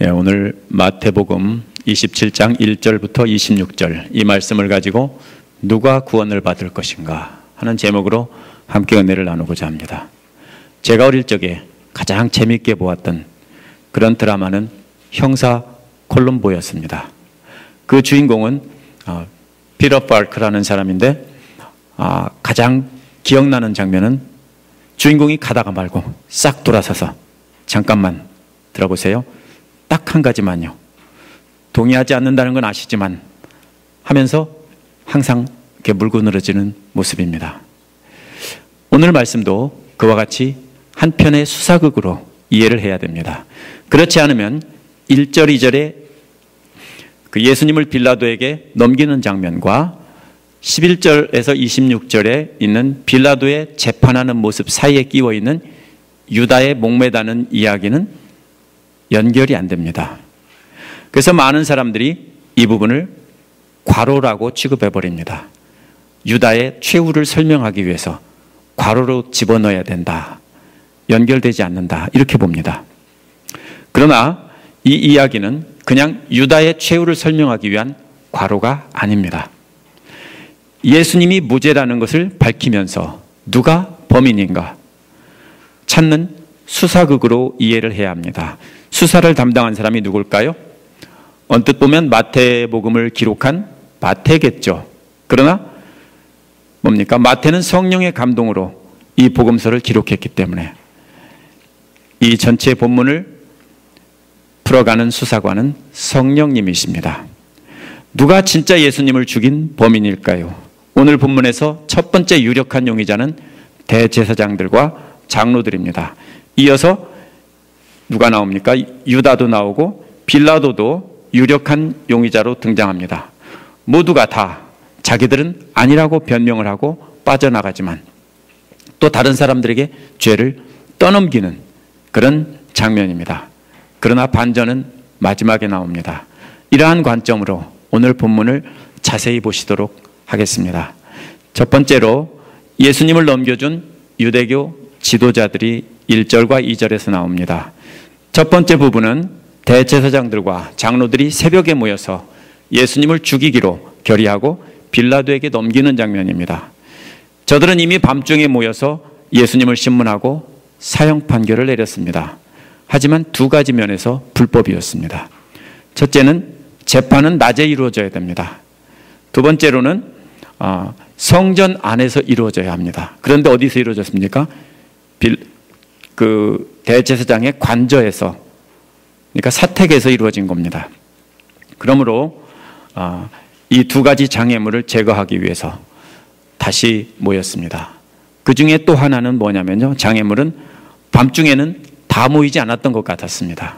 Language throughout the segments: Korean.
오늘 마태복음 27장 1절부터 26절 이 말씀을 가지고 누가 구원을 받을 것인가 하는 제목으로 함께 은혜를 나누고자 합니다. 제가 어릴 적에 가장 재미있게 보았던 그런 드라마는 형사 콜럼보였습니다. 그 주인공은 피터 파커라는 사람인데 가장 기억나는 장면은 주인공이 가다가 말고 싹 돌아서서 잠깐만 들어보세요. 딱 한 가지만요. 동의하지 않는다는 건 아시지만 하면서 항상 이렇게 물고 늘어지는 모습입니다. 오늘 말씀도 그와 같이 한 편의 수사극으로 이해를 해야 됩니다. 그렇지 않으면 1절, 2절에 그 예수님을 빌라도에게 넘기는 장면과 11절에서 26절에 있는 빌라도의 재판하는 모습 사이에 끼워 있는 유다의 목매다는 이야기는 연결이 안 됩니다. 그래서 많은 사람들이 이 부분을 과로라고 취급해 버립니다. 유다의 최후를 설명하기 위해서 과로로 집어넣어야 된다. 연결되지 않는다. 이렇게 봅니다. 그러나 이 이야기는 그냥 유다의 최후를 설명하기 위한 과로가 아닙니다. 예수님이 무죄라는 것을 밝히면서 누가 범인인가 찾는 수사극으로 이해를 해야 합니다. 수사를 담당한 사람이 누굴까요? 언뜻 보면 마태복음을 기록한 마태겠죠. 그러나 뭡니까? 마태는 성령의 감동으로 이 복음서를 기록했기 때문에 이 전체 본문을 풀어가는 수사관은 성령님이십니다. 누가 진짜 예수님을 죽인 범인일까요? 오늘 본문에서 첫 번째 유력한 용의자는 대제사장들과 장로들입니다. 이어서 누가 나옵니까? 유다도 나오고 빌라도도 유력한 용의자로 등장합니다. 모두가 다 자기들은 아니라고 변명을 하고 빠져나가지만 또 다른 사람들에게 죄를 떠넘기는 그런 장면입니다. 그러나 반전은 마지막에 나옵니다. 이러한 관점으로 오늘 본문을 자세히 보시도록 하겠습니다. 첫 번째로 예수님을 넘겨준 유대교 지도자들이 1절과 2절에서 나옵니다. 첫 번째 부분은 대제사장들과 장로들이 새벽에 모여서 예수님을 죽이기로 결의하고 빌라도에게 넘기는 장면입니다. 저들은 이미 밤중에 모여서 예수님을 신문하고 사형 판결을 내렸습니다. 하지만 두 가지 면에서 불법이었습니다. 첫째는 재판은 낮에 이루어져야 됩니다. 두 번째로는 성전 안에서 이루어져야 합니다. 그런데 어디서 이루어졌습니까? 그 대제사장의 관저에서, 그러니까 사택에서 이루어진 겁니다. 그러므로 이 두 가지 장애물을 제거하기 위해서 다시 모였습니다. 그 중에 또 하나는 뭐냐면요, 장애물은 밤중에는 다 모이지 않았던 것 같았습니다.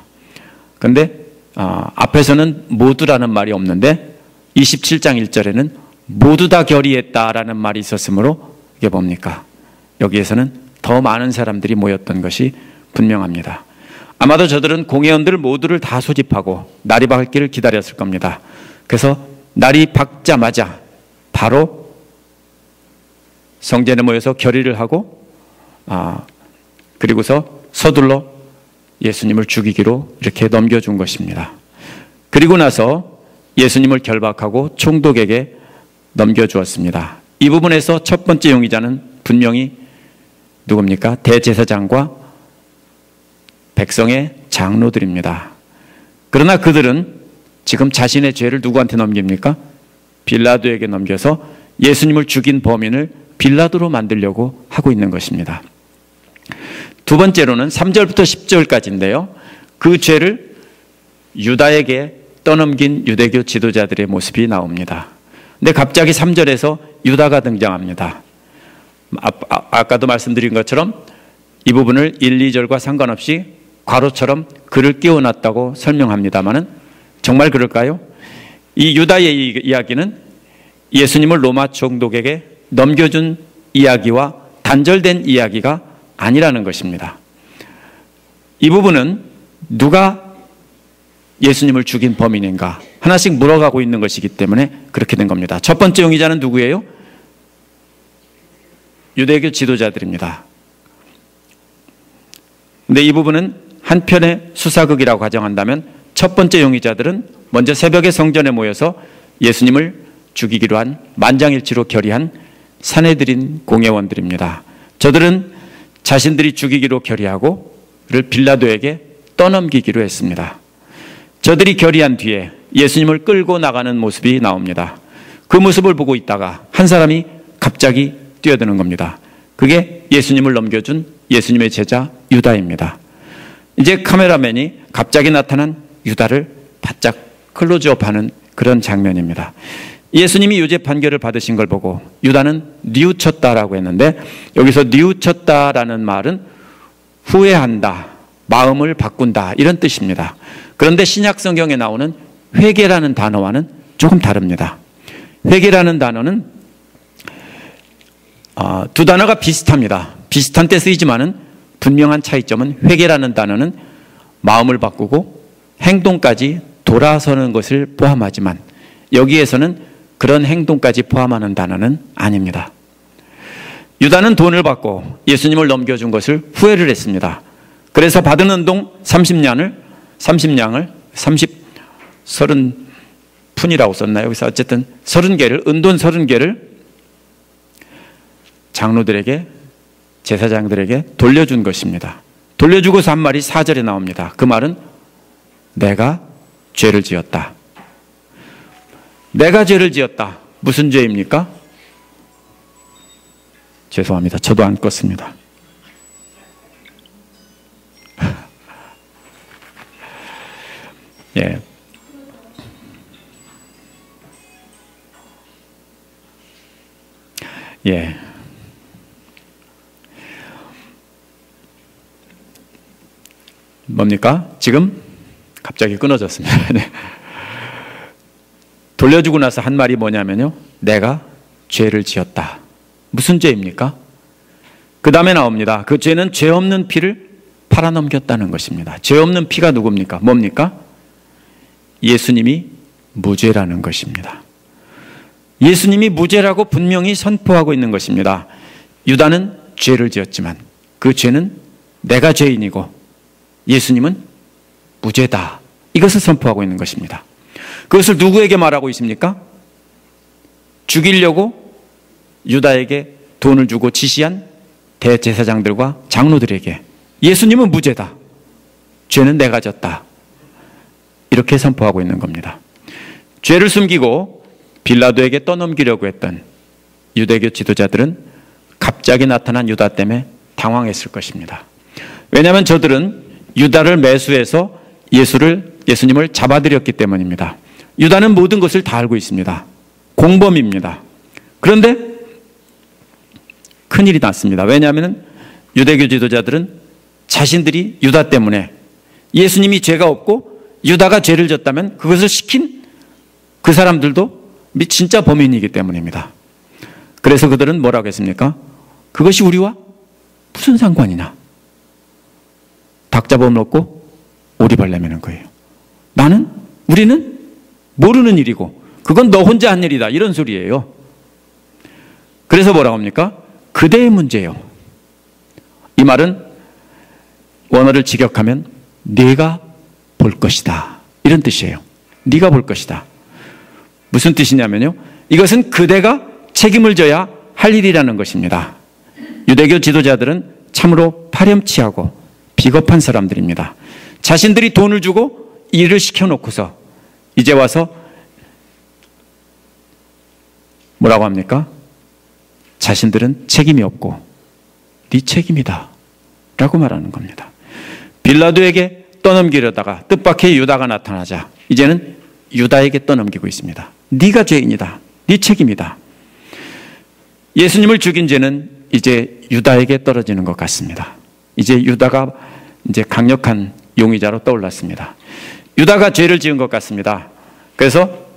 그런데 앞에서는 모두라는 말이 없는데 27장 1절에는 모두 다 결의했다라는 말이 있었으므로 이게 뭡니까? 여기에서는 더 많은 사람들이 모였던 것이 분명합니다. 아마도 저들은 공회원들 모두를 다 소집하고 날이 밝기를 기다렸을 겁니다. 그래서 날이 밝자마자 바로 성전에 모여서 결의를 하고 그리고서 서둘러 예수님을 죽이기로 이렇게 넘겨준 것입니다. 그리고 나서 예수님을 결박하고 총독에게 넘겨주었습니다. 이 부분에서 첫 번째 용의자는 분명히 누굽니까? 대제사장과 백성의 장로들입니다. 그러나 그들은 지금 자신의 죄를 누구한테 넘깁니까? 빌라도에게 넘겨서 예수님을 죽인 범인을 빌라도로 만들려고 하고 있는 것입니다. 두 번째로는 3절부터 10절까지인데요. 그 죄를 유다에게 떠넘긴 유대교 지도자들의 모습이 나옵니다. 근데 갑자기 3절에서 유다가 등장합니다. 아까도 말씀드린 것처럼 이 부분을 1, 2절과 상관없이 괄호처럼 글을 끼워놨다고 설명합니다마는 정말 그럴까요? 이 유다의 이야기는 예수님을 로마 총독에게 넘겨준 이야기와 단절된 이야기가 아니라는 것입니다. 이 부분은 누가 예수님을 죽인 범인인가 하나씩 물어가고 있는 것이기 때문에 그렇게 된 겁니다. 첫 번째 용의자는 누구예요? 유대교 지도자들입니다. 그런데 이 부분은 한편의 수사극이라고 가정한다면 첫 번째 용의자들은 먼저 새벽에 성전에 모여서 예수님을 죽이기로 한 만장일치로 결의한 산헤드린 공회원들입니다. 저들은 자신들이 죽이기로 결의하고 그를 빌라도에게 떠넘기기로 했습니다. 저들이 결의한 뒤에 예수님을 끌고 나가는 모습이 나옵니다. 그 모습을 보고 있다가 한 사람이 갑자기 뛰어드는 겁니다. 그게 예수님을 넘겨준 예수님의 제자 유다입니다. 이제 카메라맨이 갑자기 나타난 유다를 바짝 클로즈업하는 그런 장면입니다. 예수님이 유죄 판결을 받으신 걸 보고 유다는 뉘우쳤다라고 했는데, 여기서 뉘우쳤다라는 말은 후회한다, 마음을 바꾼다, 이런 뜻입니다. 그런데 신약 성경에 나오는 회개라는 단어와는 조금 다릅니다. 회개라는 단어는 두 단어가 비슷합니다. 비슷한 때 쓰이지만은 분명한 차이점은, 회개라는 단어는 마음을 바꾸고 행동까지 돌아서는 것을 포함하지만 여기에서는 그런 행동까지 포함하는 단어는 아닙니다. 유다는 돈을 받고 예수님을 넘겨준 것을 후회를 했습니다. 그래서 받은 은동 30냥을 30푼이라고 썼나요? 여기서 어쨌든 30개를, 은돈 30개를 장로들에게, 제사장들에게 돌려준 것입니다. 돌려주고서 한 말이 4절에 나옵니다. 그 말은 내가 죄를 지었다. 내가 죄를 지었다. 무슨 죄입니까? 죄송합니다. 저도 안 껐습니다. 예. 예. 뭡니까? 지금 갑자기 끊어졌습니다. 네. 돌려주고 나서 한 말이 뭐냐면요, 내가 죄를 지었다. 무슨 죄입니까? 그 다음에 나옵니다. 그 죄는 죄 없는 피를 팔아넘겼다는 것입니다. 죄 없는 피가 누굽니까? 뭡니까? 예수님이 무죄라는 것입니다. 예수님이 무죄라고 분명히 선포하고 있는 것입니다. 유다는 죄를 지었지만 그 죄는 내가 죄인이고 예수님은 무죄다. 이것을 선포하고 있는 것입니다. 그것을 누구에게 말하고 있습니까? 죽이려고 유다에게 돈을 주고 지시한 대제사장들과 장로들에게 예수님은 무죄다. 죄는 내가 졌다. 이렇게 선포하고 있는 겁니다. 죄를 숨기고 빌라도에게 떠넘기려고 했던 유대교 지도자들은 갑자기 나타난 유다 때문에 당황했을 것입니다. 왜냐하면 저들은 유다를 매수해서 예수님을 잡아들였기 때문입니다. 유다는 모든 것을 다 알고 있습니다. 공범입니다. 그런데 큰일이 났습니다. 왜냐하면 유대교 지도자들은 자신들이 유다 때문에, 예수님이 죄가 없고 유다가 죄를 졌다면 그것을 시킨 그 사람들도 진짜 범인이기 때문입니다. 그래서 그들은 뭐라고 했습니까? 그것이 우리와 무슨 상관이냐? 닭 잡아먹고 오리발 내미는 거예요. 우리는 모르는 일이고 그건 너 혼자 한 일이다, 이런 소리예요. 그래서 뭐라고 합니까? 그대의 문제예요. 이 말은 원어를 직역하면 네가 볼 것이다, 이런 뜻이에요. 네가 볼 것이다. 무슨 뜻이냐면요, 이것은 그대가 책임을 져야 할 일이라는 것입니다. 유대교 지도자들은 참으로 파렴치하고 비겁한 사람들입니다. 자신들이 돈을 주고 일을 시켜놓고서 이제 와서 뭐라고 합니까? 자신들은 책임이 없고 네 책임이다 라고 말하는 겁니다. 빌라도에게 떠넘기려다가 뜻밖의 유다가 나타나자 이제는 유다에게 떠넘기고 있습니다. 네가 죄인이다, 네 책임이다. 예수님을 죽인 죄는 이제 유다에게 떨어지는 것 같습니다. 이제 유다가 이제 강력한 용의자로 떠올랐습니다. 유다가 죄를 지은 것 같습니다. 그래서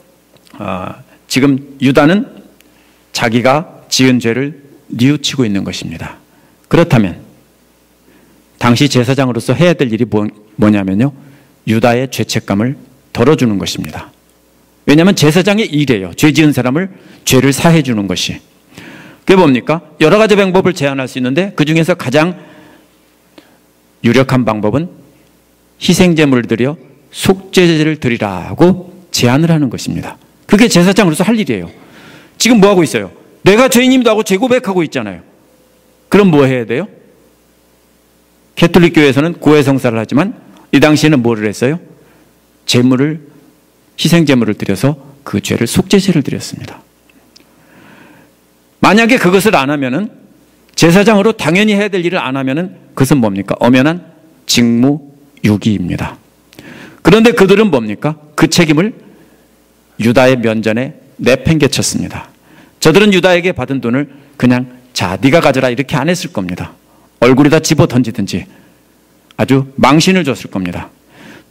지금 유다는 자기가 지은 죄를 뉘우치고 있는 것입니다. 그렇다면 당시 제사장으로서 해야 될 일이 뭐냐면요, 유다의 죄책감을 덜어주는 것입니다. 왜냐하면 제사장의 일이에요. 죄 지은 사람을 죄를 사해 주는 것이. 그게 뭡니까? 여러 가지 방법을 제안할 수 있는데 그 중에서 가장 유력한 방법은 희생제물을 드려 속죄제를 드리라고 제안을 하는 것입니다. 그게 제사장으로서 할 일이에요. 지금 뭐 하고 있어요? 내가 죄인임도 하고 재고백하고 있잖아요. 그럼 뭐 해야 돼요? 캐톨릭 교회에서는 고해성사를 하지만 이 당시에는 뭐를 했어요? 희생제물을 드려서 그 죄를 속죄제를 드렸습니다. 만약에 그것을 안 하면은, 제사장으로 당연히 해야 될 일을 안 하면은 그것은 뭡니까? 엄연한 직무유기입니다. 그런데 그들은 뭡니까? 그 책임을 유다의 면전에 내팽개쳤습니다. 저들은 유다에게 받은 돈을 그냥 자, 네가 가져라 이렇게 안 했을 겁니다. 얼굴에다 집어 던지든지 아주 망신을 줬을 겁니다.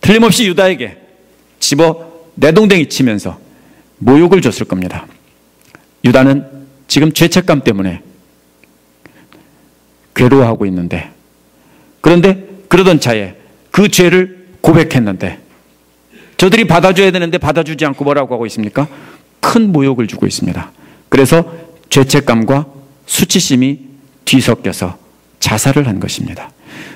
틀림없이 유다에게 집어 내동댕이 치면서 모욕을 줬을 겁니다. 유다는 지금 죄책감 때문에 괴로워하고 있는데, 그런데 그러던 차에 그 죄를 고백했는데 저들이 받아줘야 되는데 받아주지 않고 뭐라고 하고 있습니까? 큰 모욕을 주고 있습니다. 그래서 죄책감과 수치심이 뒤섞여서 자살을 한 것입니다.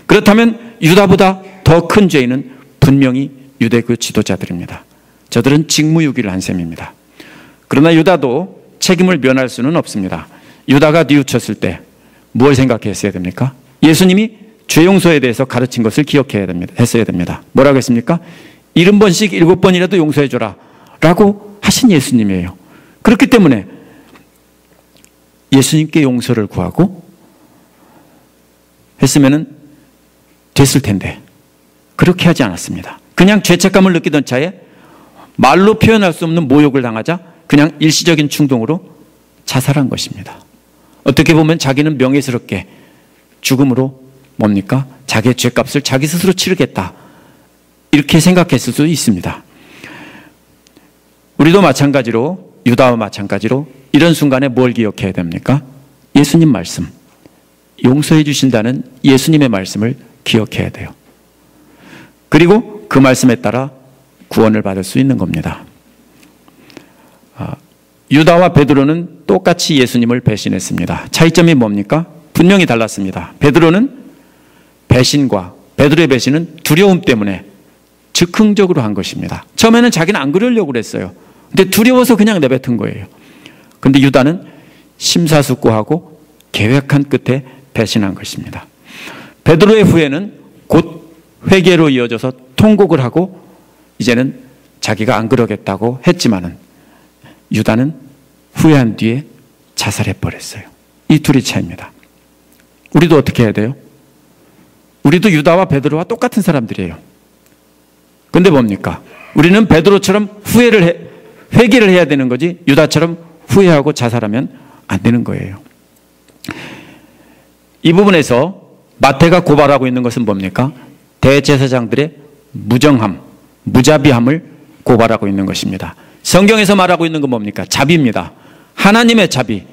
그렇다면 유다보다 더 큰 죄인은 분명히 유대교 지도자들입니다. 저들은 직무유기를 한 셈입니다. 그러나 유다도 책임을 면할 수는 없습니다. 유다가 뉘우쳤을 때 뭘 생각했어야 됩니까? 예수님이 죄 용서에 대해서 가르친 것을 했어야 됩니다. 뭐라고 했습니까? 70번씩 7번이라도 용서해줘라 라고 하신 예수님이에요. 그렇기 때문에 예수님께 용서를 구하고 했으면 됐을 텐데 그렇게 하지 않았습니다. 그냥 죄책감을 느끼던 차에 말로 표현할 수 없는 모욕을 당하자 그냥 일시적인 충동으로 자살한 것입니다. 어떻게 보면 자기는 명예스럽게 죽음으로 뭡니까? 자기의 죄값을 자기 스스로 치르겠다 이렇게 생각했을 수도 있습니다. 우리도 마찬가지로, 유다와 마찬가지로 이런 순간에 뭘 기억해야 됩니까? 예수님 말씀, 용서해 주신다는 예수님의 말씀을 기억해야 돼요. 그리고 그 말씀에 따라 구원을 받을 수 있는 겁니다. 유다와 베드로는 똑같이 예수님을 배신했습니다. 차이점이 뭡니까? 분명히 달랐습니다. 베드로는 배신과, 베드로의 배신은 두려움 때문에 즉흥적으로 한 것입니다. 처음에는 자기는 안 그러려고 그랬어요. 근데 두려워서 그냥 내뱉은 거예요. 근데 유다는 심사숙고하고 계획한 끝에 배신한 것입니다. 베드로의 후회는 곧 회개로 이어져서 통곡을 하고 이제는 자기가 안 그러겠다고 했지만은 유다는 후회한 뒤에 자살해버렸어요. 이 둘이 차이입니다. 우리도 어떻게 해야 돼요? 우리도 유다와 베드로와 똑같은 사람들이에요. 근데 뭡니까? 우리는 베드로처럼 회개를 해야 되는 거지 유다처럼 후회하고 자살하면 안 되는 거예요. 이 부분에서 마태가 고발하고 있는 것은 뭡니까? 대제사장들의 무정함, 무자비함을 고발하고 있는 것입니다. 성경에서 말하고 있는 건 뭡니까? 자비입니다. 하나님의 자비.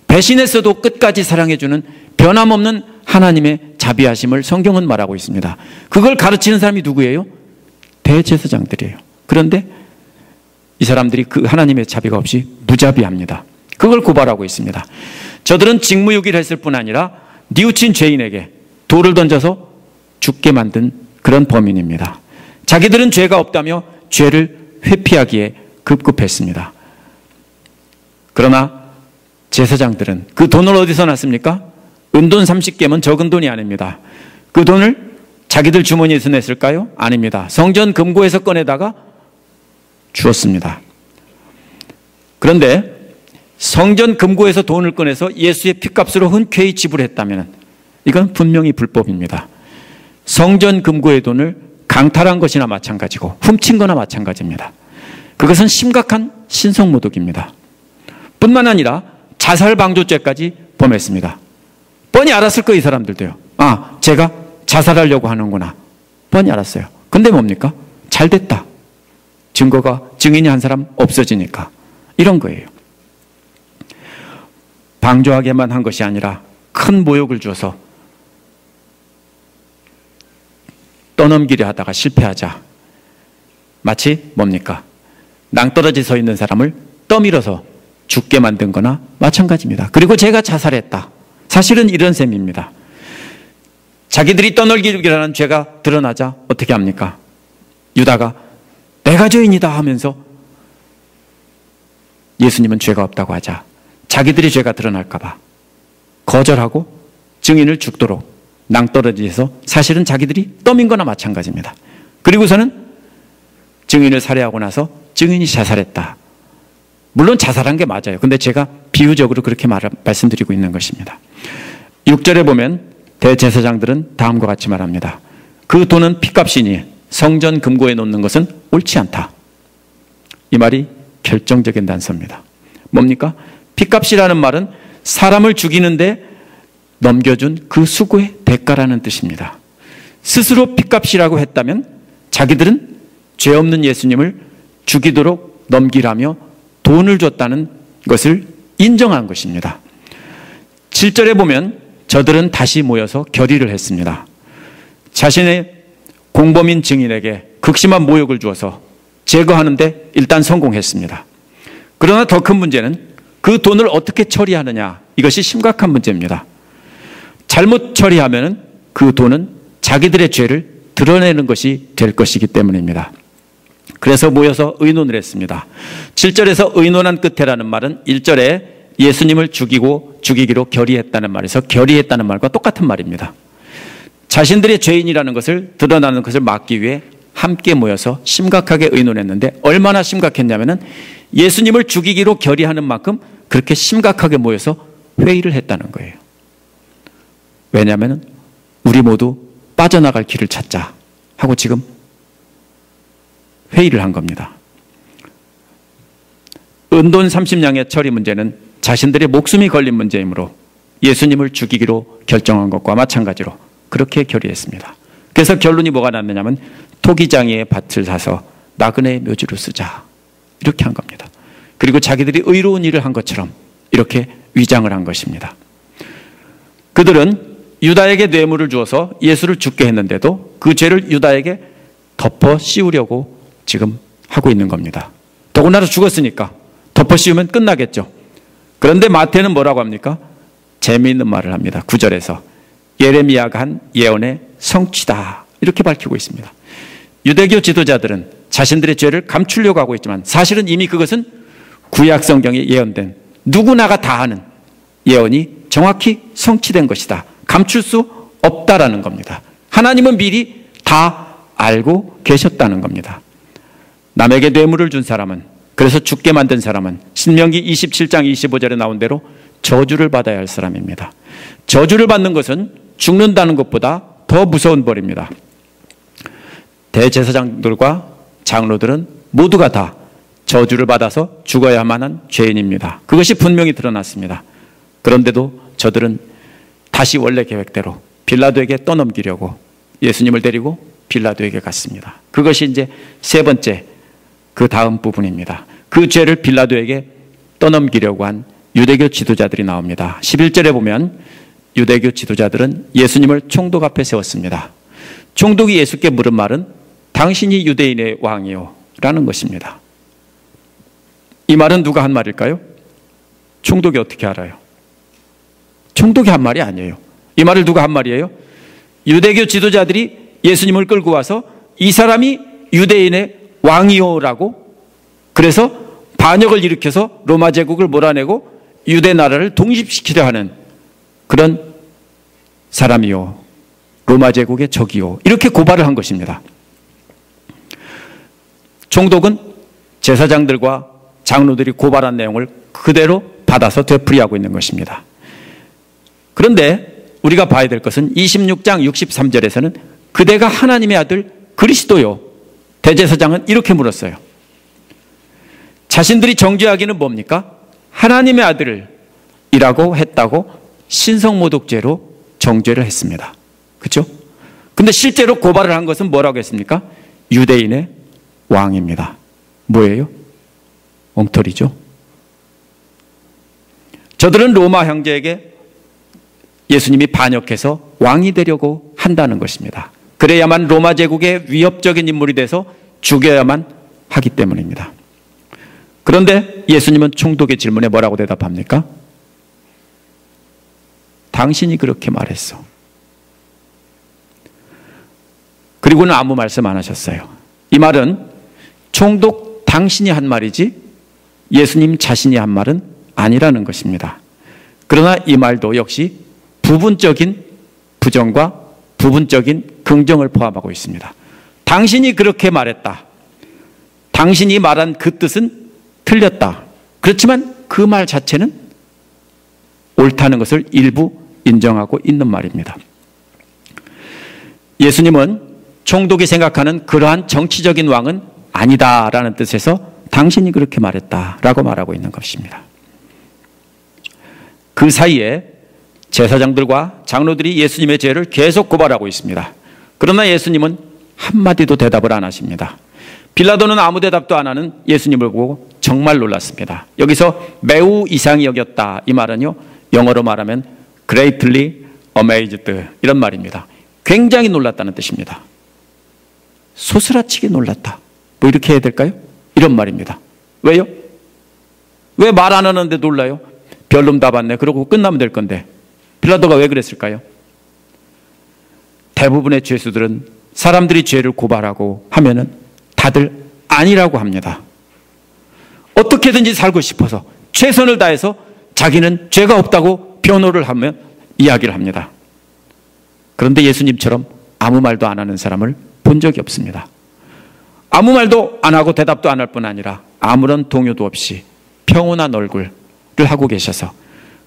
배신했어도 끝까지 사랑해주는 변함없는 하나님의 자비하심을 성경은 말하고 있습니다. 그걸 가르치는 사람이 누구예요? 대제사장들이에요. 그런데 이 사람들이 그 하나님의 자비가 없이 무자비합니다. 그걸 고발하고 있습니다. 저들은 직무유기를 했을 뿐 아니라 뉘우친 죄인에게 돌을 던져서 죽게 만든 그런 범인입니다. 자기들은 죄가 없다며 죄를 회피하기에 급급했습니다. 그러나 제사장들은 그 돈을 어디서 났습니까? 은돈 30개면 적은 돈이 아닙니다. 그 돈을 자기들 주머니에서 냈을까요? 아닙니다. 성전 금고에서 꺼내다가 주었습니다. 그런데 성전 금고에서 돈을 꺼내서 예수의 핏값으로 흔쾌히 지불했다면 이건 분명히 불법입니다. 성전 금고의 돈을 강탈한 것이나 마찬가지고 훔친 거나 마찬가지입니다. 그것은 심각한 신성모독입니다. 뿐만 아니라 자살방조죄까지 범했습니다. 뻔히 알았을 거예요, 이 사람들도요. 아, 제가 자살하려고 하는구나. 뻔히 알았어요. 근데 뭡니까? 잘 됐다. 증인이 한 사람 없어지니까. 이런 거예요. 방조하게만 한 것이 아니라 큰 모욕을 주어서 떠넘기려 하다가 실패하자 마치 뭡니까? 낭떠러지 서 있는 사람을 떠밀어서 죽게 만든 거나 마찬가지입니다. 그리고 제가 자살했다. 사실은 이런 셈입니다. 자기들이 떠넘기려는 죄가 드러나자 어떻게 합니까? 유다가 내가 죄인이다 하면서 예수님은 죄가 없다고 하자 자기들이 죄가 드러날까 봐 거절하고 증인을 죽도록 낭떠러지해서 사실은 자기들이 떠민 거나 마찬가지입니다. 그리고서는 증인을 살해하고 나서 증인이 자살했다. 물론 자살한 게 맞아요. 근데 제가 비유적으로 그렇게 말씀드리고 있는 것입니다. 6절에 보면 대제사장들은 다음과 같이 말합니다. 그 돈은 핏값이니 성전 금고에 놓는 것은 옳지 않다. 이 말이 결정적인 단서입니다. 뭡니까? 핏값이라는 말은 사람을 죽이는데 넘겨준 그 수고의 대가라는 뜻입니다. 스스로 핏값이라고 했다면 자기들은 죄 없는 예수님을 죽이도록 넘기라며 돈을 줬다는 것을 인정한 것입니다. 7절에 보면 저들은 다시 모여서 결의를 했습니다. 자신의 공범인 증인에게 극심한 모욕을 주어서 제거하는데 일단 성공했습니다. 그러나 더 큰 문제는 그 돈을 어떻게 처리하느냐, 이것이 심각한 문제입니다. 잘못 처리하면 그 돈은 자기들의 죄를 드러내는 것이 될 것이기 때문입니다. 그래서 모여서 의논을 했습니다. 7절에서 의논한 끝에라는 말은 1절에 예수님을 죽이기로 결의했다는 말에서 결의했다는 말과 똑같은 말입니다. 자신들의 죄인이라는 것을 드러나는 것을 막기 위해 함께 모여서 심각하게 의논했는데 얼마나 심각했냐면은 예수님을 죽이기로 결의하는 만큼 그렇게 심각하게 모여서 회의를 했다는 거예요. 왜냐하면 우리 모두 빠져나갈 길을 찾자 하고 지금 회의를 한 겁니다. 은돈 30냥의 처리 문제는 자신들의 목숨이 걸린 문제이므로 예수님을 죽이기로 결정한 것과 마찬가지로 그렇게 결의했습니다. 그래서 결론이 뭐가 났느냐면 토기장이의 밭을 사서 나그네의 묘지로 쓰자 이렇게 한 겁니다. 그리고 자기들이 의로운 일을 한 것처럼 이렇게 위장을 한 것입니다. 그들은 유다에게 뇌물을 주어서 예수를 죽게 했는데도 그 죄를 유다에게 덮어 씌우려고 지금 하고 있는 겁니다. 더군다나 죽었으니까 덮어 씌우면 끝나겠죠. 그런데 마태는 뭐라고 합니까? 재미있는 말을 합니다. 9절에서 예레미야가 한 예언의 성취다 이렇게 밝히고 있습니다. 유대교 지도자들은 자신들의 죄를 감추려고 하고 있지만 사실은 이미 그것은 구약 성경에 예언된 누구나가 다 아는 예언이 정확히 성취된 것이다. 감출 수 없다라는 겁니다. 하나님은 미리 다 알고 계셨다는 겁니다. 남에게 뇌물을 준 사람은, 그래서 죽게 만든 사람은 신명기 27장 25절에 나온 대로 저주를 받아야 할 사람입니다. 저주를 받는 것은 죽는다는 것보다 더 무서운 벌입니다. 대제사장들과 장로들은 모두가 다 저주를 받아서 죽어야만 한 죄인입니다. 그것이 분명히 드러났습니다. 그런데도 저들은 다시 원래 계획대로 빌라도에게 떠넘기려고 예수님을 데리고 빌라도에게 갔습니다. 그것이 이제 세 번째 그 다음 부분입니다. 그 죄를 빌라도에게 떠넘기려고 한 유대교 지도자들이 나옵니다. 11절에 보면 유대교 지도자들은 예수님을 총독 앞에 세웠습니다. 총독이 예수께 물은 말은 당신이 유대인의 왕이요 라는 것입니다. 이 말은 누가 한 말일까요? 총독이 어떻게 알아요? 총독이 한 말이 아니에요. 이 말을 누가 한 말이에요? 유대교 지도자들이 예수님을 끌고 와서 이 사람이 유대인의 왕이요라고, 그래서 반역을 일으켜서 로마 제국을 몰아내고 유대 나라를 독립시키려 하는 그런 사람이요, 로마 제국의 적이요, 이렇게 고발을 한 것입니다. 총독은 제사장들과 장로들이 고발한 내용을 그대로 받아서 되풀이하고 있는 것입니다. 그런데 우리가 봐야 될 것은 26장 63절에서는 그대가 하나님의 아들 그리스도요, 대제사장은 이렇게 물었어요. 자신들이 정죄하기는 뭡니까? 하나님의 아들이라고 했다고 신성모독죄로 정죄를 했습니다. 그렇죠? 근데 실제로 고발을 한 것은 뭐라고 했습니까? 유대인의 왕입니다. 뭐예요? 엉터리죠. 저들은 로마 형제에게 예수님이 반역해서 왕이 되려고 한다는 것입니다. 그래야만 로마 제국의 위협적인 인물이 돼서 죽여야만 하기 때문입니다. 그런데 예수님은 총독의 질문에 뭐라고 대답합니까? 당신이 그렇게 말했어. 그리고는 아무 말씀 안 하셨어요. 이 말은 총독 당신이 한 말이지 예수님 자신이 한 말은 아니라는 것입니다. 그러나 이 말도 역시 부분적인 부정과 부분적인 긍정을 포함하고 있습니다. 당신이 그렇게 말했다. 당신이 말한 그 뜻은 틀렸다. 그렇지만 그 말 자체는 옳다는 것을 일부 인정하고 있는 말입니다. 예수님은 총독이 생각하는 그러한 정치적인 왕은 아니다라는 뜻에서 당신이 그렇게 말했다라고 말하고 있는 것입니다. 그 사이에 제사장들과 장로들이 예수님의 죄를 계속 고발하고 있습니다. 그러나 예수님은 한마디도 대답을 안 하십니다. 빌라도는 아무 대답도 안 하는 예수님을 보고 정말 놀랐습니다. 여기서 매우 이상히 여겼다, 이 말은요, 영어로 말하면 greatly amazed 이런 말입니다. 굉장히 놀랐다는 뜻입니다. 소스라치게 놀랐다, 뭐 이렇게 해야 될까요? 이런 말입니다. 왜요? 왜 말 안 하는데 놀라요? 별놈 다 봤네 그러고 끝나면 될 건데 빌라도가 왜 그랬을까요? 대부분의 죄수들은 사람들이 죄를 고발하고 하면은 다들 아니라고 합니다. 어떻게든지 살고 싶어서 최선을 다해서 자기는 죄가 없다고 변호를 하면 이야기를 합니다. 그런데 예수님처럼 아무 말도 안 하는 사람을 본 적이 없습니다. 아무 말도 안 하고 대답도 안 할 뿐 아니라 아무런 동요도 없이 평온한 얼굴을 하고 계셔서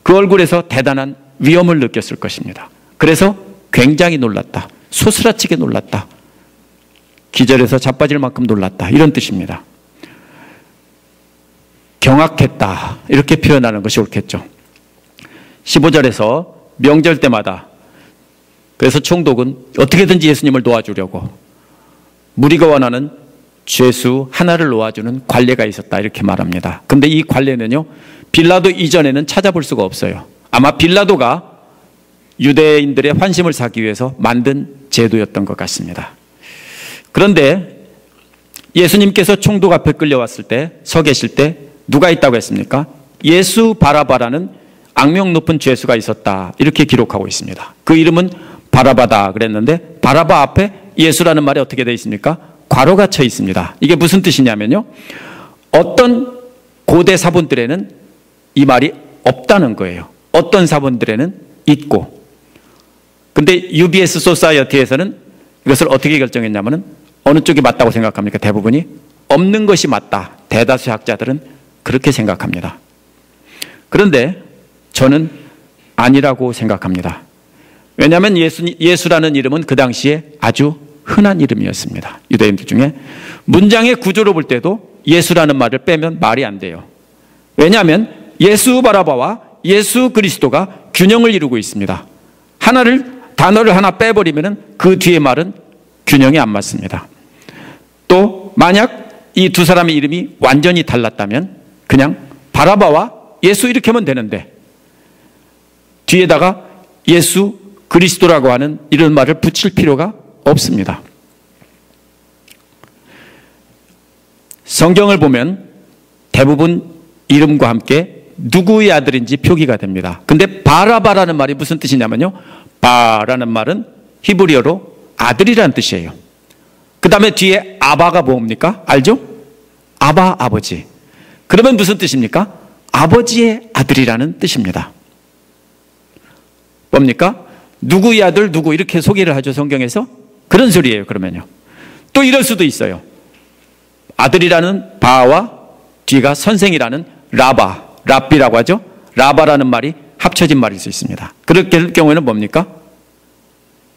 그 얼굴에서 대단한 위험을 느꼈을 것입니다. 그래서 굉장히 놀랐다, 소스라치게 놀랐다, 기절해서 자빠질 만큼 놀랐다, 이런 뜻입니다. 경악했다, 이렇게 표현하는 것이 옳겠죠. 15절에서 명절 때마다 그래서 총독은 어떻게든지 예수님을 놓아주려고 무리가 원하는 죄수 하나를 놓아주는 관례가 있었다, 이렇게 말합니다. 근데 이 관례는요, 빌라도 이전에는 찾아볼 수가 없어요. 아마 빌라도가 유대인들의 환심을 사기 위해서 만든 제도였던 것 같습니다. 그런데 예수님께서 총독 앞에 끌려왔을 때, 서 계실 때 누가 있다고 했습니까? 예수 바라바라는 악명 높은 죄수가 있었다, 이렇게 기록하고 있습니다. 그 이름은 바라바다 그랬는데 바라바 앞에 예수라는 말이 어떻게 되어 있습니까? 괄호가 쳐 있습니다. 이게 무슨 뜻이냐면요, 어떤 고대 사본들에는 이 말이 없다는 거예요. 어떤 사본들에는 있고. 근데 UBS 소사이어티에서는 이것을 어떻게 결정했냐면은 어느 쪽이 맞다고 생각합니까? 대부분이 없는 것이 맞다, 대다수 학자들은 그렇게 생각합니다. 그런데 저는 아니라고 생각합니다. 왜냐하면 예수라는 이름은 그 당시에 아주 흔한 이름이었습니다. 유대인들 중에 문장의 구조로 볼 때도 예수라는 말을 빼면 말이 안 돼요. 왜냐하면 예수 바라바와 예수 그리스도가 균형을 이루고 있습니다. 단어를 하나 빼버리면 그 뒤에 말은 균형이 안 맞습니다. 또 만약 이 두 사람의 이름이 완전히 달랐다면 그냥 바라바와 예수 이렇게 하면 되는데 뒤에다가 예수 그리스도라고 하는 이런 말을 붙일 필요가 없습니다. 성경을 보면 대부분 이름과 함께 누구의 아들인지 표기가 됩니다. 근데 바라바라는 말이 무슨 뜻이냐면요, 바라는 말은 히브리어로 아들이라는 뜻이에요. 그 다음에 뒤에 아바가 뭡니까? 알죠? 아바, 아버지. 그러면 무슨 뜻입니까? 아버지의 아들이라는 뜻입니다. 뭡니까? 누구의 아들 누구 이렇게 소개를 하죠, 성경에서. 그런 소리예요. 그러면요, 또 이럴 수도 있어요. 아들이라는 바와 뒤가 선생이라는 라바, 랍비라고 하죠. 라바라는 말이 합쳐진 말일 수 있습니다. 그럴 경우에는 뭡니까?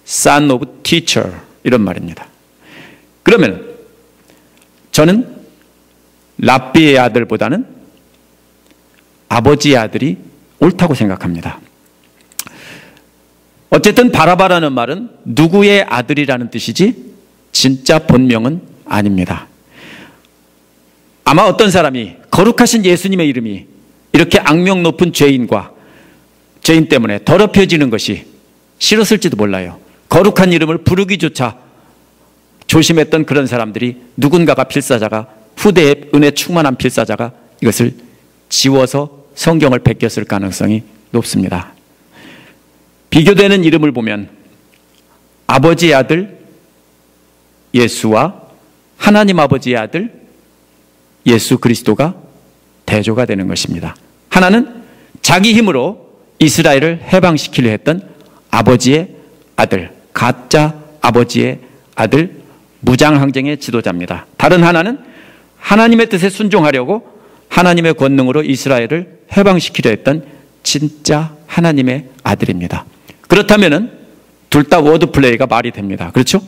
son of teacher 이런 말입니다. 그러면 저는 랍비의 아들보다는 아버지의 아들이 옳다고 생각합니다. 어쨌든 바라바라는 말은 누구의 아들이라는 뜻이지 진짜 본명은 아닙니다. 아마 어떤 사람이 거룩하신 예수님의 이름이 이렇게 악명 높은 죄인 때문에 더럽혀지는 것이 싫었을지도 몰라요. 거룩한 이름을 부르기조차 조심했던 그런 사람들이 누군가가 필사자가, 후대의 은혜 충만한 필사자가 이것을 지워서 성경을 베꼈을 가능성이 높습니다. 비교되는 이름을 보면 아버지의 아들 예수와 하나님 아버지의 아들 예수 그리스도가 대조가 되는 것입니다. 하나는 자기 힘으로 이스라엘을 해방시키려 했던 아버지의 아들, 가짜 아버지의 아들, 무장항쟁의 지도자입니다. 다른 하나는 하나님의 뜻에 순종하려고 하나님의 권능으로 이스라엘을 해방시키려 했던 진짜 하나님의 아들입니다. 그렇다면 둘 다 워드플레이가 말이 됩니다. 그렇죠?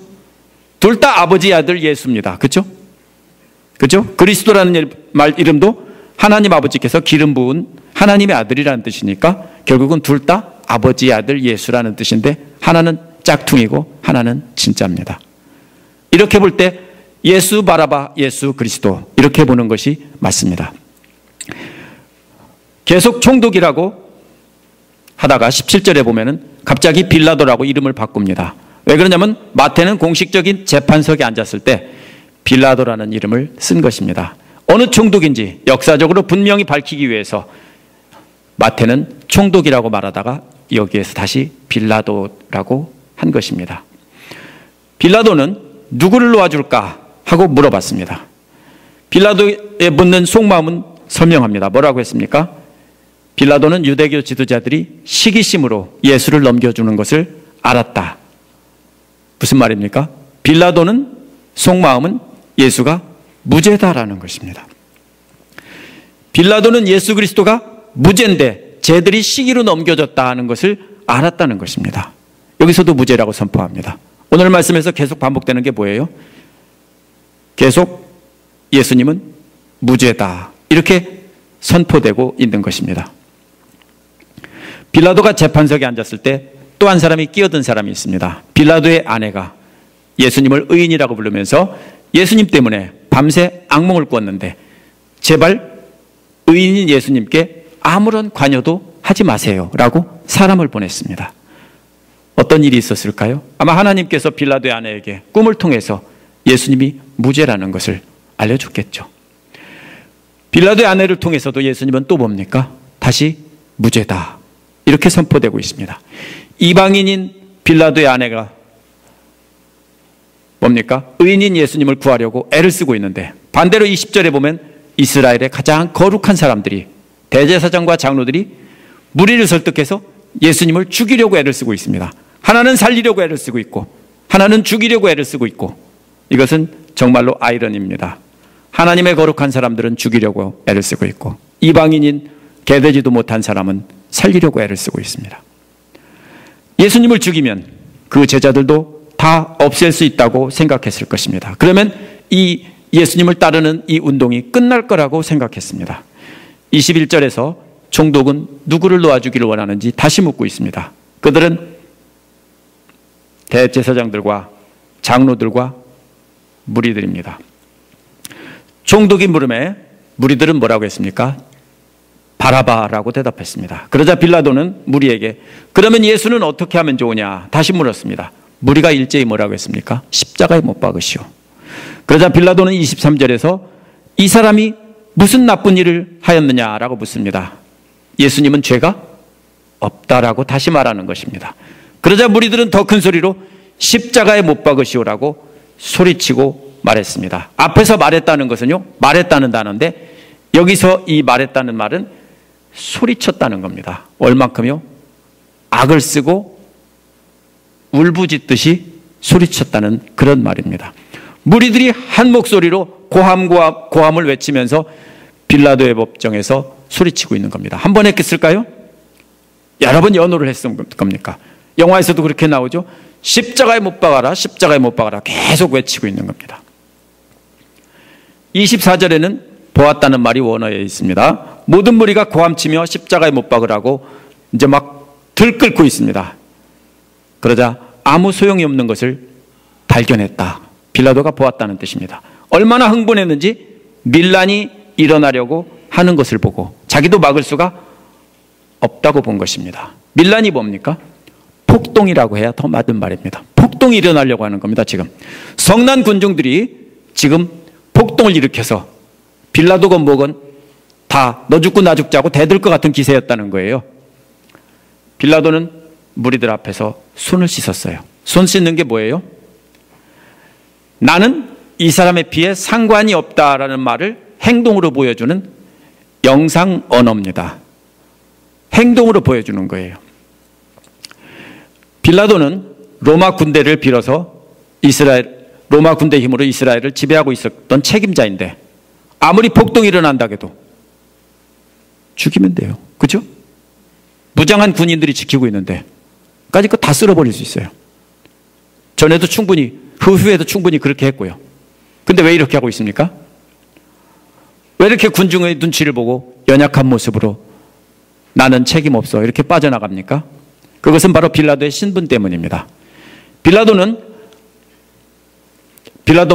둘 다 아버지의 아들 예수입니다. 그렇죠? 그렇죠? 그리스도라는 말 이름도 하나님 아버지께서 기름 부은 하나님의 아들이라는 뜻이니까 결국은 둘 다 아버지의 아들 예수라는 뜻인데 하나는 짝퉁이고 하나는 진짜입니다. 이렇게 볼 때 예수 바라바 예수 그리스도 이렇게 보는 것이 맞습니다. 계속 총독이라고 하다가 17절에 보면은 갑자기 빌라도라고 이름을 바꿉니다. 왜 그러냐면 마태는 공식적인 재판석에 앉았을 때 빌라도라는 이름을 쓴 것입니다. 어느 총독인지 역사적으로 분명히 밝히기 위해서 마태는 총독이라고 말하다가 여기에서 다시 빌라도라고 한 것입니다. 빌라도는 누구를 놓아줄까 하고 물어봤습니다. 빌라도에 묻는 속마음은 설명합니다. 뭐라고 했습니까? 빌라도는 유대교 지도자들이 시기심으로 예수를 넘겨주는 것을 알았다. 무슨 말입니까? 빌라도는 속마음은 예수가 무죄다라는 것입니다. 빌라도는 예수 그리스도가 무죄인데 쟤들이 시기로 넘겨졌다 하는 것을 알았다는 것입니다. 여기서도 무죄라고 선포합니다. 오늘 말씀에서 계속 반복되는 게 뭐예요? 계속 예수님은 무죄다 이렇게 선포되고 있는 것입니다. 빌라도가 재판석에 앉았을 때 또 한 사람이 끼어든 사람이 있습니다. 빌라도의 아내가 예수님을 의인이라고 부르면서 예수님 때문에 밤새 악몽을 꾸었는데 제발 의인인 예수님께 아무런 관여도 하지 마세요 라고 사람을 보냈습니다. 어떤 일이 있었을까요? 아마 하나님께서 빌라도의 아내에게 꿈을 통해서 예수님이 무죄라는 것을 알려줬겠죠. 빌라도의 아내를 통해서도 예수님은 또 뭡니까? 다시 무죄다 이렇게 선포되고 있습니다. 이방인인 빌라도의 아내가 뭡니까? 의인인 예수님을 구하려고 애를 쓰고 있는데 반대로 20절에 보면 이스라엘의 가장 거룩한 사람들이 대제사장과 장로들이 무리를 설득해서 예수님을 죽이려고 애를 쓰고 있습니다. 하나는 살리려고 애를 쓰고 있고 하나는 죽이려고 애를 쓰고 있고 이것은 정말로 아이러니입니다. 하나님의 거룩한 사람들은 죽이려고 애를 쓰고 있고 이방인인 개되지도 못한 사람은 살리려고 애를 쓰고 있습니다. 예수님을 죽이면 그 제자들도 다 없앨 수 있다고 생각했을 것입니다. 그러면 이 예수님을 따르는 이 운동이 끝날 거라고 생각했습니다. 21절에서 총독은 누구를 놓아주기를 원하는지 다시 묻고 있습니다. 그들은 대제사장들과 장로들과 무리들입니다. 총독이 물음에 무리들은 뭐라고 했습니까? 바라바라고 대답했습니다. 그러자 빌라도는 무리에게 그러면 예수는 어떻게 하면 좋으냐 다시 물었습니다. 무리가 일제히 뭐라고 했습니까? 십자가에 못 박으시오. 그러자 빌라도는 23절에서 이 사람이 무슨 나쁜 일을 하였느냐라고 묻습니다. 예수님은 죄가 없다라고 다시 말하는 것입니다. 그러자 무리들은 더 큰 소리로 십자가에 못 박으시오라고 소리치고 말했습니다. 앞에서 말했다는 것은요, 말했다는 단어인데 여기서 이 말했다는 말은 소리쳤다는 겁니다. 얼만큼요? 악을 쓰고 울부짖듯이 소리쳤다는 그런 말입니다. 무리들이 한 목소리로 고함을 외치면서 빌라도의 법정에서 소리치고 있는 겁니다. 한 번 했겠을까요? 여러 번 연호를 했을 겁니까? 영화에서도 그렇게 나오죠. 십자가에 못 박아라, 십자가에 못 박아라 계속 외치고 있는 겁니다. 24절에는 보았다는 말이 원어에 있습니다. 모든 무리가 고함치며 십자가에 못 박으라고 이제 막 들끓고 있습니다. 그러자 아무 소용이 없는 것을 발견했다. 빌라도가 보았다는 뜻입니다. 얼마나 흥분했는지 밀란이 일어나려고 하는 것을 보고 자기도 막을 수가 없다고 본 것입니다. 밀란이 뭡니까? 폭동이라고 해야 더 맞은 말입니다. 폭동이 일어나려고 하는 겁니다. 지금 성난 군중들이 지금 폭동을 일으켜서 빌라도건 뭐건 다 너 죽고 나 죽자고 대들 것 같은 기세였다는 거예요. 빌라도는 무리들 앞에서 손을 씻었어요. 손 씻는 게 뭐예요? 나는 이 사람의 피에 상관이 없다라는 말을 행동으로 보여주는 영상 언어입니다. 행동으로 보여주는 거예요. 빌라도는 로마 군대를 빌어서 로마 군대 힘으로 이스라엘을 지배하고 있었던 책임자인데 아무리 폭동이 일어난다 해도 죽이면 돼요. 그죠? 무장한 군인들이 지키고 있는데 까지 거 다 쓸어버릴 수 있어요. 전에도 충분히, 후에도 충분히 그렇게 했고요. 근데 왜 이렇게 하고 있습니까? 왜 이렇게 군중의 눈치를 보고 연약한 모습으로 나는 책임 없어 이렇게 빠져나갑니까? 그것은 바로 빌라도의 신분 때문입니다. 빌라도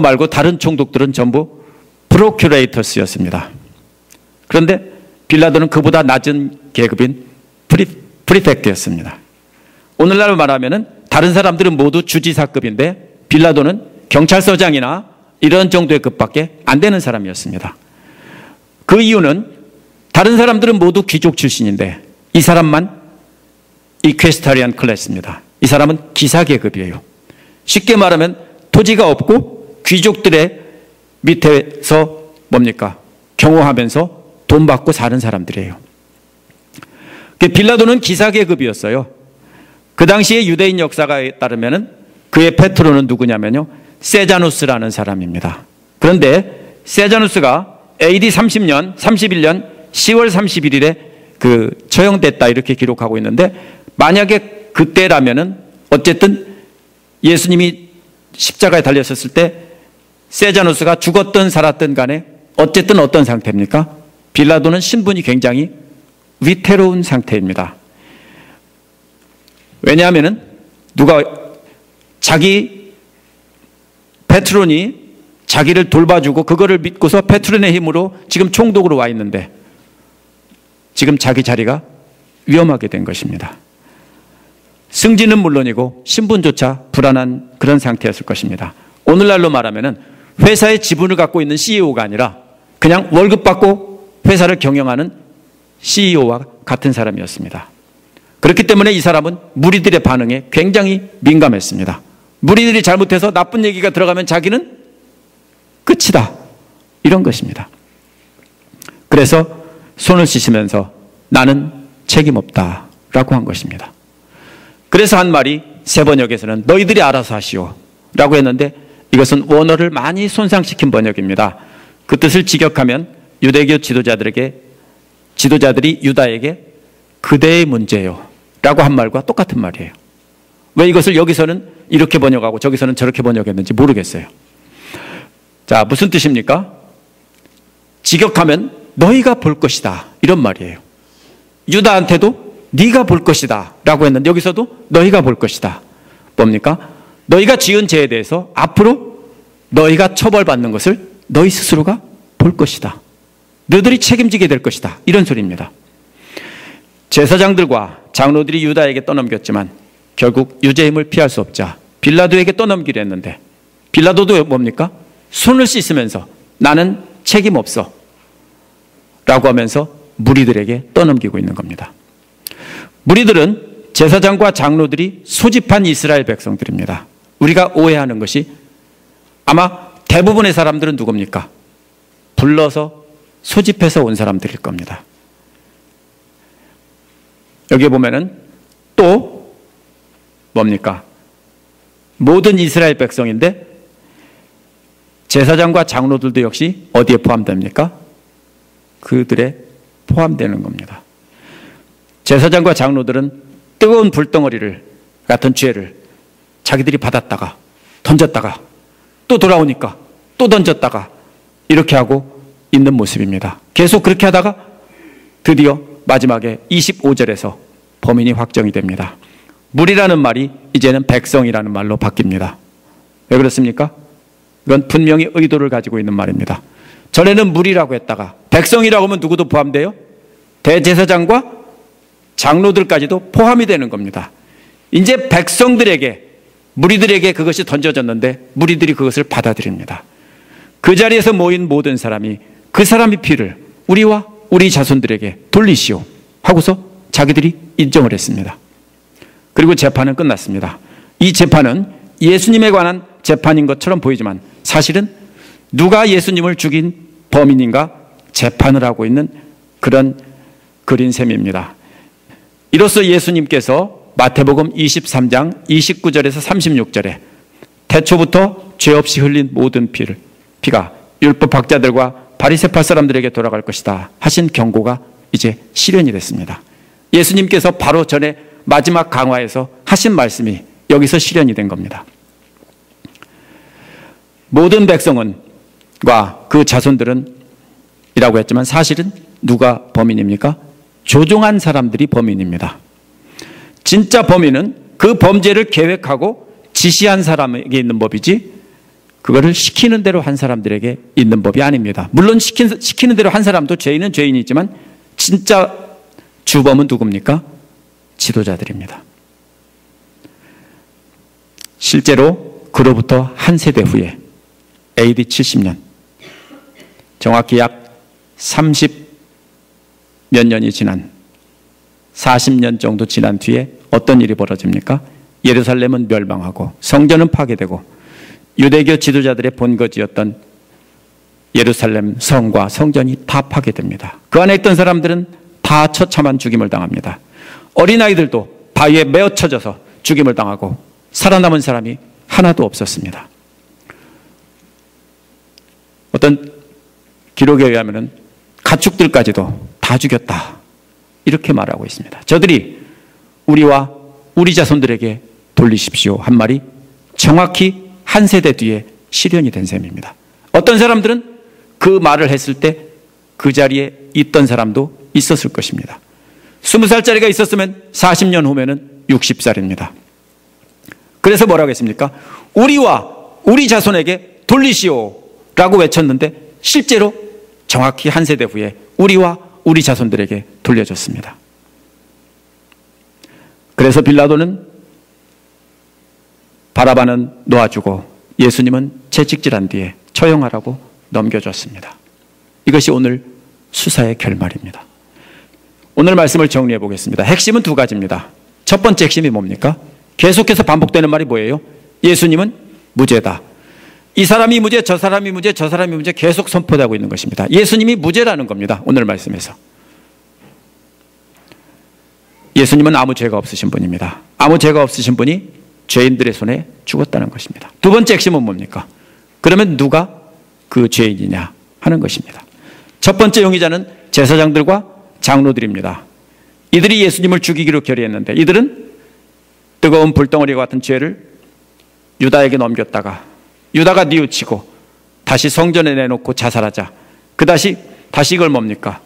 말고 다른 총독들은 전부 프로큐레이터스였습니다. 그런데 빌라도는 그보다 낮은 계급인 프리펙트였습니다. 오늘날 말하면은 다른 사람들은 모두 주지사급인데 빌라도는 경찰서장이나 이런 정도의 급밖에 안 되는 사람이었습니다. 그 이유는 다른 사람들은 모두 귀족 출신인데 이 사람만 이퀘스타리안 클래스입니다. 이 사람은 기사계급이에요. 쉽게 말하면 토지가 없고 귀족들의 밑에서 뭡니까? 경호하면서 돈 받고 사는 사람들이에요. 빌라도는 기사계급이었어요. 그 당시에 유대인 역사가 따르면 그의 페트로는 누구냐면요, 세자누스라는 사람입니다. 그런데 세자누스가 AD 31년 10월 31일에 처형됐다 이렇게 기록하고 있는데 만약에 그때라면은 어쨌든 예수님이 십자가에 달렸었을 때 세자누스가 죽었든 살았든 간에 어쨌든 어떤 상태입니까? 빌라도는 신분이 굉장히 위태로운 상태입니다. 왜냐하면은 자기 페트론이 자기를 돌봐주고 그거를 믿고서 페트론의 힘으로 지금 총독으로 와 있는데 지금 자기 자리가 위험하게 된 것입니다. 승진은 물론이고 신분조차 불안한 그런 상태였을 것입니다. 오늘날로 말하면은 회사의 지분을 갖고 있는 CEO가 아니라 그냥 월급 받고 회사를 경영하는 CEO와 같은 사람이었습니다. 그렇기 때문에 이 사람은 무리들의 반응에 굉장히 민감했습니다. 무리들이 잘못해서 나쁜 얘기가 들어가면 자기는 끝이다, 이런 것입니다. 그래서 손을 씻으면서 나는 책임 없다 라고 한 것입니다. 그래서 한 말이 새 번역에서는 너희들이 알아서 하시오 라고 했는데 이것은 원어를 많이 손상시킨 번역입니다. 그 뜻을 직역하면 유대교 지도자들이 유다에게 그대의 문제요 라고 한 말과 똑같은 말이에요. 왜 이것을 여기서는 이렇게 번역하고 저기서는 저렇게 번역했는지 모르겠어요. 자, 무슨 뜻입니까? 직역하면 너희가 볼 것이다 이런 말이에요. 유다한테도 네가 볼 것이다 라고 했는데 여기서도 너희가 볼 것이다. 뭡니까? 너희가 지은 죄에 대해서 앞으로 너희가 처벌받는 것을 너희 스스로가 볼 것이다. 너희들이 책임지게 될 것이다. 이런 소리입니다. 제사장들과 장로들이 유다에게 떠넘겼지만 결국 유죄임을 피할 수 없자 빌라도에게 떠넘기려 했는데 빌라도도 뭡니까? 손을 씻으면서 나는 책임 없어 라고 하면서 무리들에게 떠넘기고 있는 겁니다. 무리들은 제사장과 장로들이 소집한 이스라엘 백성들입니다. 우리가 오해하는 것이 아마 대부분의 사람들은 누굽니까? 불러서 소집해서 온 사람들일 겁니다. 여기 보면은 또 뭡니까? 모든 이스라엘 백성인데 제사장과 장로들도 역시 어디에 포함됩니까? 그들에 포함되는 겁니다. 제사장과 장로들은 뜨거운 불덩어리를 같은 죄를 자기들이 받았다가 던졌다가 또 돌아오니까 또 던졌다가 이렇게 하고 있는 모습입니다. 계속 그렇게 하다가 드디어 마지막에 25절에서 범인이 확정이 됩니다. 무리라는 말이 이제는 백성이라는 말로 바뀝니다. 왜 그렇습니까? 이건 분명히 의도를 가지고 있는 말입니다. 전에는 무리라고 했다가 백성이라고 하면 누구도 포함돼요? 대제사장과 장로들까지도 포함이 되는 겁니다. 이제 백성들에게, 무리들에게 그것이 던져졌는데 무리들이 그것을 받아들입니다. 그 자리에서 모인 모든 사람이 그 사람의 피를 우리와 우리 자손들에게 돌리시오 하고서 자기들이 인정을 했습니다. 그리고 재판은 끝났습니다. 이 재판은 예수님에 관한 재판인 것처럼 보이지만 사실은 누가 예수님을 죽인 범인인가 재판을 하고 있는 그런 글인 셈입니다. 이로써 예수님께서 마태복음 23장 29절에서 36절에 태초부터 죄 없이 흘린 모든 피가 율법학자들과 바리새파 사람들에게 돌아갈 것이다 하신 경고가 이제 실현이 됐습니다. 예수님께서 바로 전에 마지막 강화에서 하신 말씀이 여기서 실현이 된 겁니다. 모든 백성과 그 자손들은 이라고 했지만 사실은 누가 범인입니까? 조종한 사람들이 범인입니다. 진짜 범인은 그 범죄를 계획하고 지시한 사람에게 있는 법이지 그거를 시키는 대로 한 사람들에게 있는 법이 아닙니다. 물론 시키는 대로 한 사람도 죄인은 죄인이지만 진짜 주범은 누굽니까? 지도자들입니다. 실제로 그로부터 한 세대 후에 AD 70년 정확히 약 30 몇 년이 지난 40년 정도 지난 뒤에 어떤 일이 벌어집니까? 예루살렘은 멸망하고 성전은 파괴되고 유대교 지도자들의 본거지였던 예루살렘 성과 성전이 다 파괴됩니다. 그 안에 있던 사람들은 다 처참한 죽임을 당합니다. 어린아이들도 바위에 메어 쳐져서 죽임을 당하고 살아남은 사람이 하나도 없었습니다. 어떤 기록에 의하면 가축들까지도 다 죽였다 이렇게 말하고 있습니다. 저들이 우리와 우리 자손들에게 돌리십시오 한 말이 정확히 한 세대 뒤에 실현이 된 셈입니다. 어떤 사람들은 그 말을 했을 때 그 자리에 있던 사람도 있었을 것입니다. 20살짜리가 있었으면 40년 후면은 60살입니다. 그래서 뭐라고 했습니까? 우리와 우리 자손에게 돌리시오 라고 외쳤는데 실제로 정확히 한 세대 후에 우리와 우리 자손들에게 돌려줬습니다. 그래서 빌라도는 바라바는 놓아주고 예수님은 채찍질한 뒤에 처형하라고 넘겨줬습니다. 이것이 오늘 수사의 결말입니다. 오늘 말씀을 정리해 보겠습니다. 핵심은 두 가지입니다. 첫 번째 핵심이 뭡니까? 계속해서 반복되는 말이 뭐예요? 예수님은 무죄다. 이 사람이 무죄, 저 사람이 무죄, 저 사람이 무죄 계속 선포되고 있는 것입니다. 예수님이 무죄라는 겁니다. 오늘 말씀에서. 예수님은 아무 죄가 없으신 분입니다. 아무 죄가 없으신 분이 죄인들의 손에 죽었다는 것입니다. 두 번째 핵심은 뭡니까? 그러면 누가 그 죄인이냐 하는 것입니다. 첫 번째 용의자는 제사장들과 장로들입니다. 이들이 예수님을 죽이기로 결의했는데 이들은 뜨거운 불덩어리와 같은 죄를 유다에게 넘겼다가 유다가 뉘우치고 다시 성전에 내놓고 자살하자 다시 이걸 뭡니까?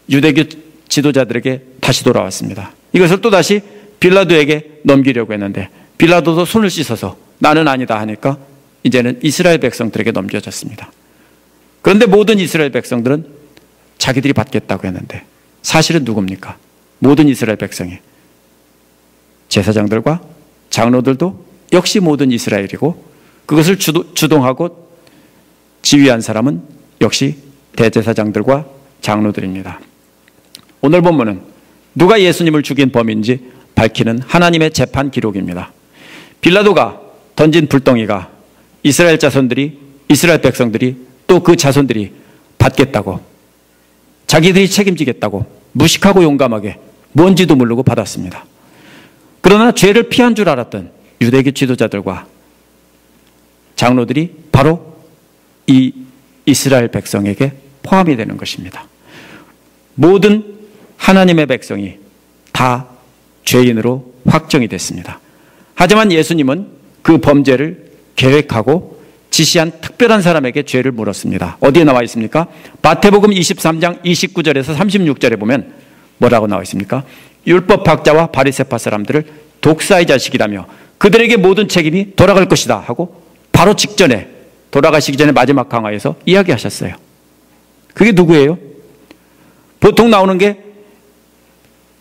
유대교 지도자들에게 다시 돌아왔습니다. 이것을 또다시 빌라도에게 넘기려고 했는데 빌라도도 손을 씻어서 나는 아니다 하니까 이제는 이스라엘 백성들에게 넘겨졌습니다. 그런데 모든 이스라엘 백성들은 자기들이 받겠다고 했는데 사실은 누굽니까? 모든 이스라엘 백성이 제사장들과 장로들도 역시 모든 이스라엘이고 그것을 주동하고 지휘한 사람은 역시 대제사장들과 장로들입니다. 오늘 본문은 누가 예수님을 죽인 범인지 밝히는 하나님의 재판 기록입니다. 빌라도가 던진 불덩이가 이스라엘 백성들이 또 그 자손들이 받겠다고 자기들이 책임지겠다고 무식하고 용감하게 뭔지도 모르고 받았습니다. 그러나 죄를 피한 줄 알았던 유대교 지도자들과 장로들이 바로 이 이스라엘 백성에게 포함이 되는 것입니다. 모든 하나님의 백성이 다 죄인으로 확정이 됐습니다. 하지만 예수님은 그 범죄를 계획하고 지시한 특별한 사람에게 죄를 물었습니다. 어디에 나와 있습니까? 마태복음 23장 29절에서 36절에 보면 뭐라고 나와 있습니까? 율법학자와 바리새파 사람들을 독사의 자식이라며 그들에게 모든 책임이 돌아갈 것이다 하고 바로 직전에 돌아가시기 전에 마지막 강화에서 이야기하셨어요. 그게 누구예요? 보통 나오는 게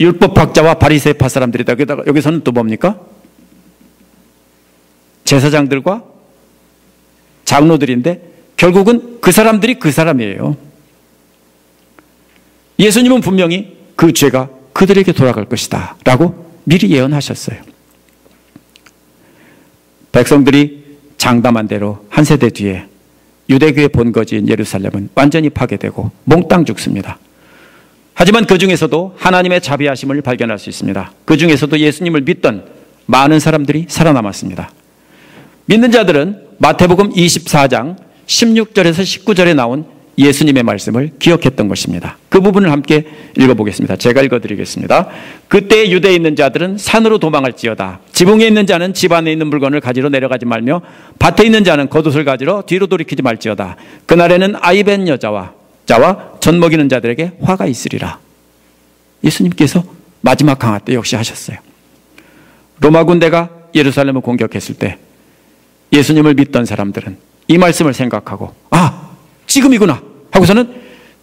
율법학자와 바리새파 사람들이다. 여기서는 또 뭡니까? 제사장들과 장로들인데 결국은 그 사람들이 그 사람이에요. 예수님은 분명히 그 죄가 그들에게 돌아갈 것이다 라고 미리 예언하셨어요. 백성들이 장담한 대로 한 세대 뒤에 유대교의 본거지인 예루살렘은 완전히 파괴되고 몽땅 죽습니다. 하지만 그 중에서도 하나님의 자비하심을 발견할 수 있습니다. 그 중에서도 예수님을 믿던 많은 사람들이 살아남았습니다. 믿는 자들은 마태복음 24장 16절에서 19절에 나온 예수님의 말씀을 기억했던 것입니다. 그 부분을 함께 읽어보겠습니다. 제가 읽어드리겠습니다. 그때 유대에 있는 자들은 산으로 도망할지어다. 지붕에 있는 자는 집 안에 있는 물건을 가지러 내려가지 말며 밭에 있는 자는 겉옷을 가지러 뒤로 돌이키지 말지어다. 그날에는 아이 뵌 여자와 젖 먹이는 자들에게 화가 있으리라. 예수님께서 마지막 강화 때 역시 하셨어요. 로마 군대가 예루살렘을 공격했을 때 예수님을 믿던 사람들은 이 말씀을 생각하고 지금이구나 하고서는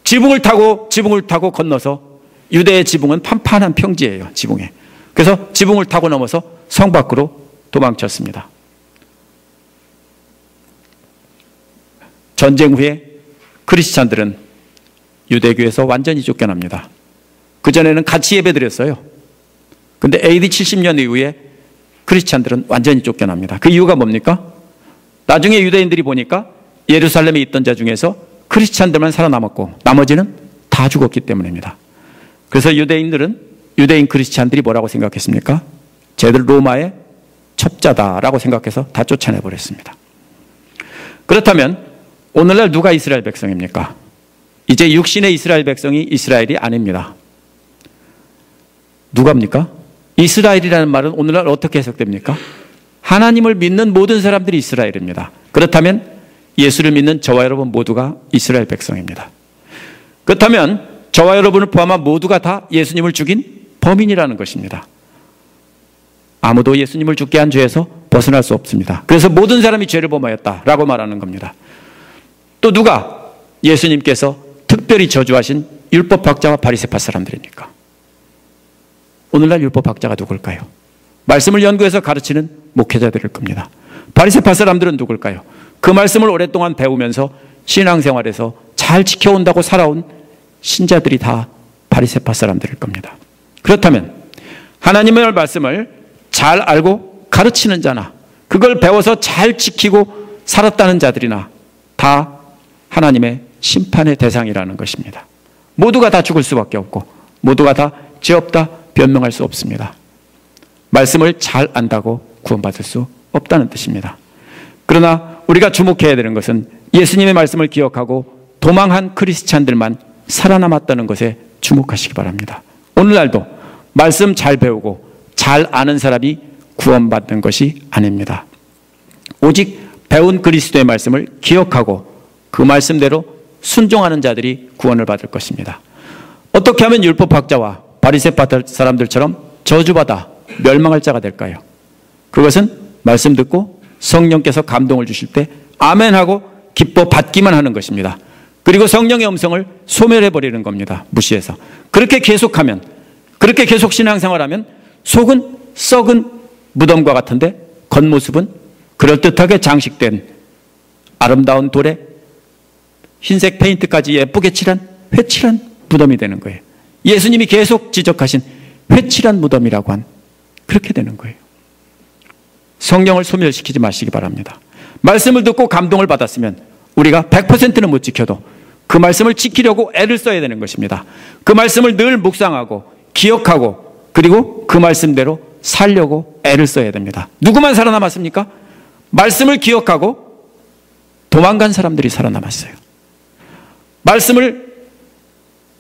지붕을 타고 건너서, 유대의 지붕은 판판한 평지예요. 지붕에. 그래서 지붕을 타고 넘어서 성 밖으로 도망쳤습니다. 전쟁 후에 크리스찬들은 유대교에서 완전히 쫓겨납니다. 그전에는 같이 예배드렸어요. 근데 AD 70년 이후에 크리스찬들은 완전히 쫓겨납니다. 그 이유가 뭡니까? 나중에 유대인들이 보니까 예루살렘에 있던 자 중에서 크리스찬들만 살아남았고 나머지는 다 죽었기 때문입니다. 그래서 유대인 크리스찬들이 뭐라고 생각했습니까? 쟤들 로마의 첩자다라고 생각해서 다 쫓아내버렸습니다. 그렇다면 오늘날 누가 이스라엘 백성입니까? 이제 육신의 이스라엘 백성이 이스라엘이 아닙니다. 누가입니까? 이스라엘이라는 말은 오늘날 어떻게 해석됩니까? 하나님을 믿는 모든 사람들이 이스라엘입니다. 그렇다면 예수를 믿는 저와 여러분 모두가 이스라엘 백성입니다. 그렇다면 저와 여러분을 포함한 모두가 다 예수님을 죽인 범인이라는 것입니다. 아무도 예수님을 죽게 한 죄에서 벗어날 수 없습니다. 그래서 모든 사람이 죄를 범하였다라고 말하는 겁니다. 또 누가 예수님께서 특별히 저주하신 율법학자와 바리새파 사람들입니까? 오늘날 율법학자가 누굴까요? 말씀을 연구해서 가르치는 목회자들일 겁니다. 바리새파 사람들은 누굴까요? 그 말씀을 오랫동안 배우면서 신앙생활에서 잘 지켜온다고 살아온 신자들이 다 바리새파 사람들일 겁니다. 그렇다면 하나님의 말씀을 잘 알고 가르치는 자나 그걸 배워서 잘 지키고 살았다는 자들이나 다 하나님의 심판의 대상이라는 것입니다. 모두가 다 죽을 수밖에 없고 모두가 다 죄 없다 변명할 수 없습니다. 말씀을 잘 안다고 구원받을 수 없다는 뜻입니다. 그러나 우리가 주목해야 되는 것은 예수님의 말씀을 기억하고 도망한 크리스찬들만 살아남았다는 것에 주목하시기 바랍니다. 오늘날도 말씀 잘 배우고 잘 아는 사람이 구원받는 것이 아닙니다. 오직 배운 그리스도의 말씀을 기억하고 그 말씀대로 순종하는 자들이 구원을 받을 것입니다. 어떻게 하면 율법학자와 바리새파 사람들처럼 저주받아 멸망할 자가 될까요? 그것은 말씀 듣고 성령께서 감동을 주실 때 아멘하고 기뻐 받기만 하는 것입니다. 그리고 성령의 음성을 소멸해버리는 겁니다. 무시해서. 그렇게 계속하면, 그렇게 계속 신앙생활하면 속은 썩은 무덤과 같은데 겉모습은 그럴듯하게 장식된 아름다운 돌에 흰색 페인트까지 예쁘게 칠한 회칠한 무덤이 되는 거예요. 예수님이 계속 지적하신 회칠한 무덤이라고 한 그렇게 되는 거예요. 성령을 소멸시키지 마시기 바랍니다. 말씀을 듣고 감동을 받았으면 우리가 100%는 못 지켜도 그 말씀을 지키려고 애를 써야 되는 것입니다. 그 말씀을 늘 묵상하고 기억하고 그리고 그 말씀대로 살려고 애를 써야 됩니다. 누구만 살아남았습니까? 말씀을 기억하고 도망간 사람들이 살아남았어요. 말씀을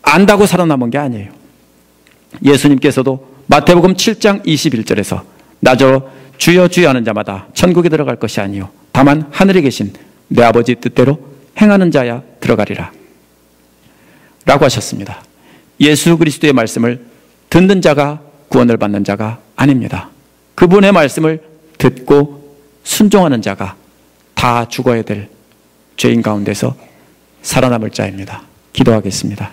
안다고 살아남은 게 아니에요. 예수님께서도 마태복음 7장 21절에서 나저 주여 주여 하는 자마다 천국에 들어갈 것이 아니요 다만 하늘에 계신 내 아버지 뜻대로 행하는 자야 들어가리라 라고 하셨습니다. 예수 그리스도의 말씀을 듣는 자가 구원을 받는 자가 아닙니다. 그분의 말씀을 듣고 순종하는 자가 다 죽어야 될 죄인 가운데서 살아남을 자입니다. 기도하겠습니다.